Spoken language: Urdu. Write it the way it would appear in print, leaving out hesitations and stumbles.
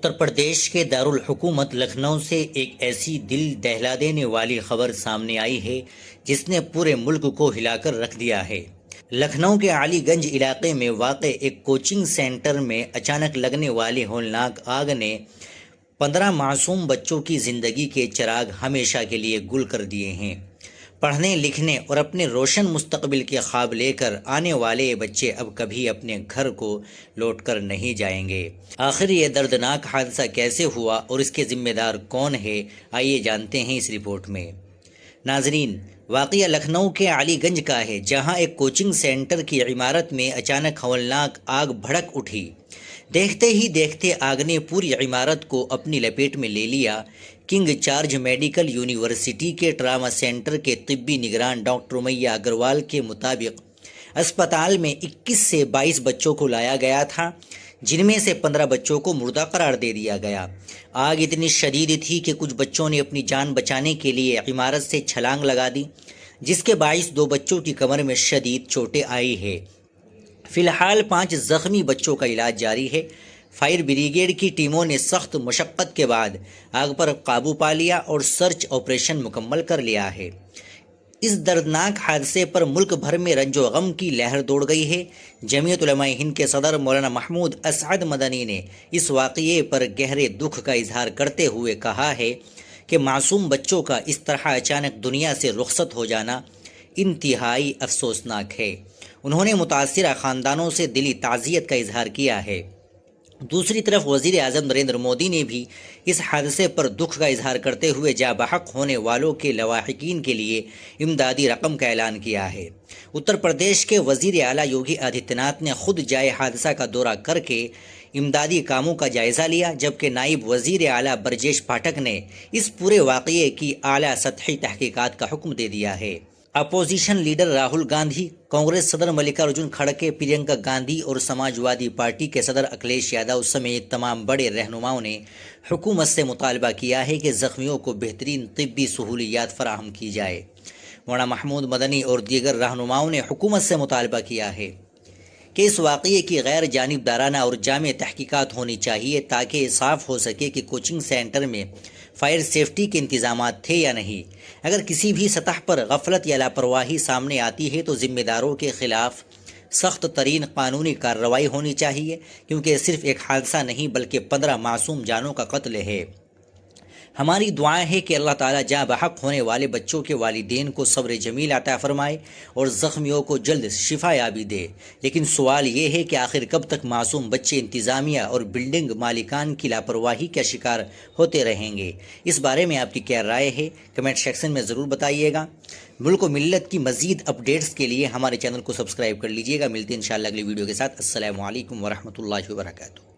اتر پردیش کے دارالحکومت لکھنؤ سے ایک ایسی دل دہلا دینے والی خبر سامنے آئی ہے جس نے پورے ملک کو ہلا کر رکھ دیا ہے۔ لکھنؤ کے علی گنج علاقے میں واقع ایک کوچنگ سینٹر میں اچانک لگنے والی ہولناک آگ نے 15 معصوم بچوں کی زندگی کے چراغ ہمیشہ کے لیے گل کر دیے ہیں۔ پڑھنے لکھنے اور اپنے روشن مستقبل کے خواب لے کر آنے والے یہ بچے اب کبھی اپنے گھر کو لوٹ کر نہیں جائیں گے۔ آخر یہ دردناک حادثہ کیسے ہوا اور اس کے ذمہ دار کون ہے، آئیے جانتے ہیں اس رپورٹ میں۔ ناظرین، واقعہ لکھنؤ کے علی گنج کا ہے، جہاں ایک کوچنگ سینٹر کی عمارت میں اچانک ہولناک آگ بھڑک اٹھی۔ دیکھتے ہی دیکھتے آگ نے پوری عمارت کو اپنی لپیٹ میں لے لیا۔ کنگ جارج میڈیکل یونیورسٹی کے ٹراما سینٹر کے طبی نگران ڈاکٹر امیہ اگروال کے مطابق اسپتال میں 21 سے 22 بچوں کو لایا گیا تھا، جن میں سے 15 بچوں کو مردہ قرار دے دیا گیا۔ آگ اتنی شدید تھی کہ کچھ بچوں نے اپنی جان بچانے کے لیے عمارت سے چھلانگ لگا دی، جس کے باعث 2 بچوں کی کمر میں شدید چوٹیں آئی ہیں۔ فی الحال 5 زخمی بچوں کا علاج جاری ہے۔ فائر بریگیڈ کی ٹیموں نے سخت مشقت کے بعد آگ پر قابو پا لیا اور سرچ آپریشن مکمل کر لیا ہے۔ اس دردناک حادثے پر ملک بھر میں رنج و غم کی لہر دوڑ گئی ہے۔ جمعیت علماء ہند کے صدر مولانا محمود اسعد مدنی نے اس واقعے پر گہرے دکھ کا اظہار کرتے ہوئے کہا ہے کہ معصوم بچوں کا اس طرح اچانک دنیا سے رخصت ہو جانا انتہائی افسوسناک ہے۔ انہوں نے متاثرہ خاندانوں سے دلی تعزیت کا اظہار کیا ہے۔ دوسری طرف وزیر اعظم نریندر مودی نے بھی اس حادثے پر دکھ کا اظہار کرتے ہوئے جاں بحق ہونے والوں کے لواحقین کے لیے امدادی رقم کا اعلان کیا ہے۔ اتر پردیش کے وزیر اعلیٰ یوگی آدتیہ ناتھ نے خود جائے حادثہ کا دورہ کر کے امدادی کاموں کا جائزہ لیا، جبکہ نائب وزیر اعلیٰ برجیش پاٹھک نے اس پورے واقعے کی اعلیٰ سطحی تحقیقات کا حکم دے دیا ہے۔ اپوزیشن لیڈر راہل گاندھی، کانگریس صدر ملکارجن کھڑگے، پرینکا گاندھی اور سماجوادی پارٹی کے صدر اکھلیش یادو سمیت تمام بڑے رہنماؤں نے حکومت سے مطالبہ کیا ہے کہ زخمیوں کو بہترین طبی سہولیات فراہم کی جائے۔ مولانا محمود مدنی اور دیگر رہنماؤں نے حکومت سے مطالبہ کیا ہے کہ اس واقعے کی غیر جانبدارانہ اور جامع تحقیقات ہونی چاہیے، تاکہ یہ صاف ہو سکے کہ کوچنگ سینٹر میں فائر سیفٹی کے انتظامات تھے یا نہیں۔ اگر کسی بھی سطح پر غفلت یا لاپرواہی سامنے آتی ہے تو ذمہ داروں کے خلاف سخت ترین قانونی کارروائی ہونی چاہیے، کیونکہ یہ صرف ایک حادثہ نہیں بلکہ 15 معصوم جانوں کا قتل ہے۔ ہماری دعا ہے کہ اللہ تعالیٰ جاں بحق ہونے والے بچوں کے والدین کو صبر جمیل عطا فرمائے اور زخمیوں کو جلد شفا یابی دے۔ لیکن سوال یہ ہے کہ آخر کب تک معصوم بچے انتظامیہ اور بلڈنگ مالکان کی لاپرواہی کا شکار ہوتے رہیں گے؟ اس بارے میں آپ کی کیا رائے ہے؟ کمنٹ سیکشن میں ضرور بتائیے گا۔ ملک و ملت کی مزید اپڈیٹس کے لیے ہمارے چینل کو سبسکرائب کر لیجیے گا۔ ملتے ہیں انشاءاللہ اگلی ویڈیو کے ساتھ۔ السلام علیکم ورحمۃ اللہ وبرکاتہ۔